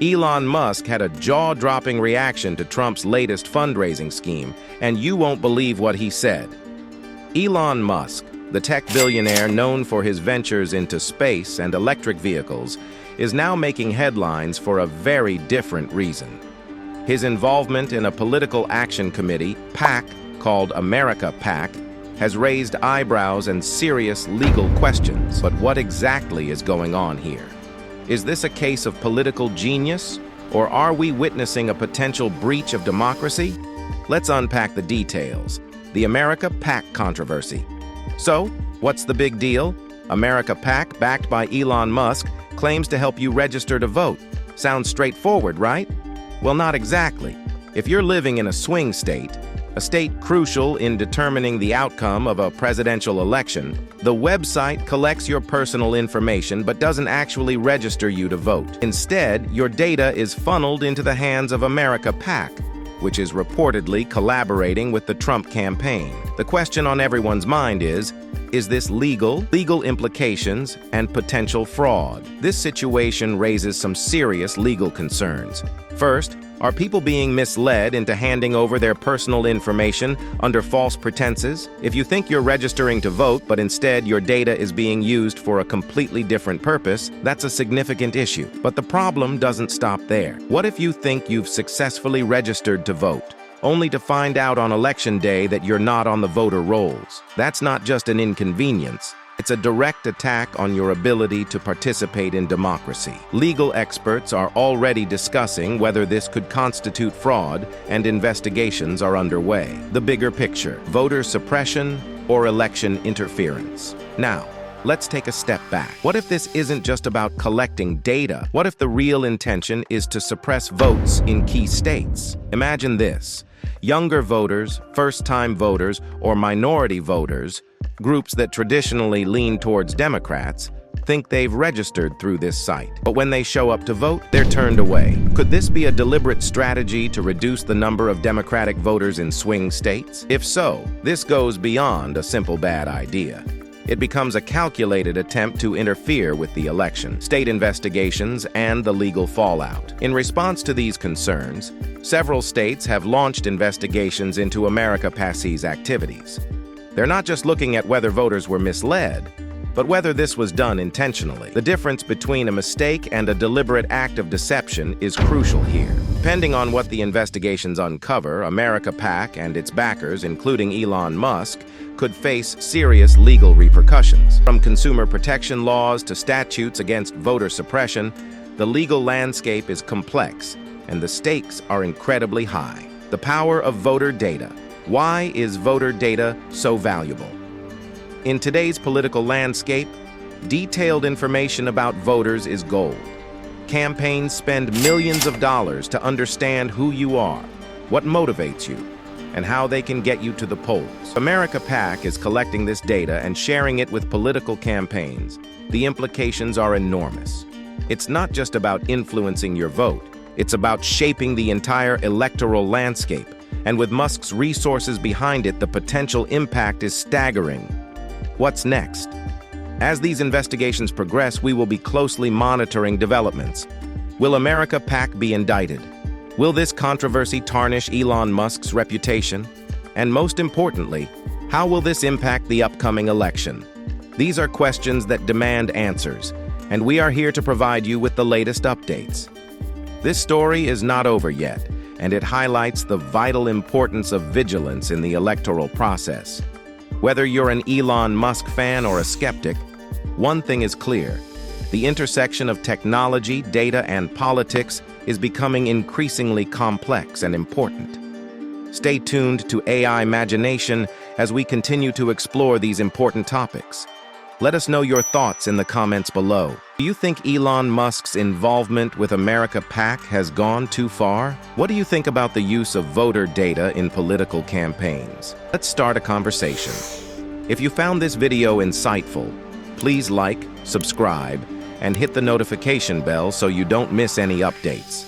Elon Musk had a jaw-dropping reaction to Trump's latest fundraising scheme, and you won't believe what he said. Elon Musk, the tech billionaire known for his ventures into space and electric vehicles, is now making headlines for a very different reason. His involvement in a political action committee, PAC, called America PAC, has raised eyebrows and serious legal questions. But what exactly is going on here? Is this a case of political genius, or are we witnessing a potential breach of democracy? Let's unpack the details. The America PAC controversy. So, what's the big deal? America PAC, backed by Elon Musk, claims to help you register to vote. Sounds straightforward, right? Well, not exactly. If you're living in a swing state, a state crucial in determining the outcome of a presidential election, the website collects your personal information but doesn't actually register you to vote. Instead, your data is funneled into the hands of America PAC, which is reportedly collaborating with the Trump campaign. The question on everyone's mind is this legal? Legal implications and potential fraud. This situation raises some serious legal concerns. First, are people being misled into handing over their personal information under false pretenses? If you think you're registering to vote, but instead your data is being used for a completely different purpose, that's a significant issue. But the problem doesn't stop there. What if you think you've successfully registered to vote, only to find out on election day that you're not on the voter rolls? That's not just an inconvenience. It's a direct attack on your ability to participate in democracy. Legal experts are already discussing whether this could constitute fraud, and investigations are underway. The bigger picture: voter suppression or election interference. Now, let's take a step back. What if this isn't just about collecting data? What if the real intention is to suppress votes in key states? Imagine this: younger voters, first-time voters, or minority voters, groups that traditionally lean towards Democrats, think they've registered through this site. But when they show up to vote, they're turned away. Could this be a deliberate strategy to reduce the number of Democratic voters in swing states? If so, this goes beyond a simple bad idea. It becomes a calculated attempt to interfere with the election, state investigations, and the legal fallout. In response to these concerns, several states have launched investigations into America PAC's activities. They're not just looking at whether voters were misled, but whether this was done intentionally. The difference between a mistake and a deliberate act of deception is crucial here. Depending on what the investigations uncover, America PAC and its backers, including Elon Musk, could face serious legal repercussions. From consumer protection laws to statutes against voter suppression, the legal landscape is complex, and the stakes are incredibly high. The power of voter data. Why is voter data so valuable? In today's political landscape, detailed information about voters is gold. Campaigns spend millions of dollars to understand who you are, what motivates you, and how they can get you to the polls. America PAC is collecting this data and sharing it with political campaigns. The implications are enormous. It's not just about influencing your vote. It's about shaping the entire electoral landscape. And with Musk's resources behind it, the potential impact is staggering. What's next? As these investigations progress, we will be closely monitoring developments. Will America PAC be indicted? Will this controversy tarnish Elon Musk's reputation? And most importantly, how will this impact the upcoming election? These are questions that demand answers, and we are here to provide you with the latest updates. This story is not over yet, and it highlights the vital importance of vigilance in the electoral process. Whether you're an Elon Musk fan or a skeptic, one thing is clear: the intersection of technology, data, and politics is becoming increasingly complex and important. Stay tuned to AI Imagination as we continue to explore these important topics. Let us know your thoughts in the comments below. Do you think Elon Musk's involvement with America PAC has gone too far? What do you think about the use of voter data in political campaigns? Let's start a conversation. If you found this video insightful, please like, subscribe, and hit the notification bell so you don't miss any updates.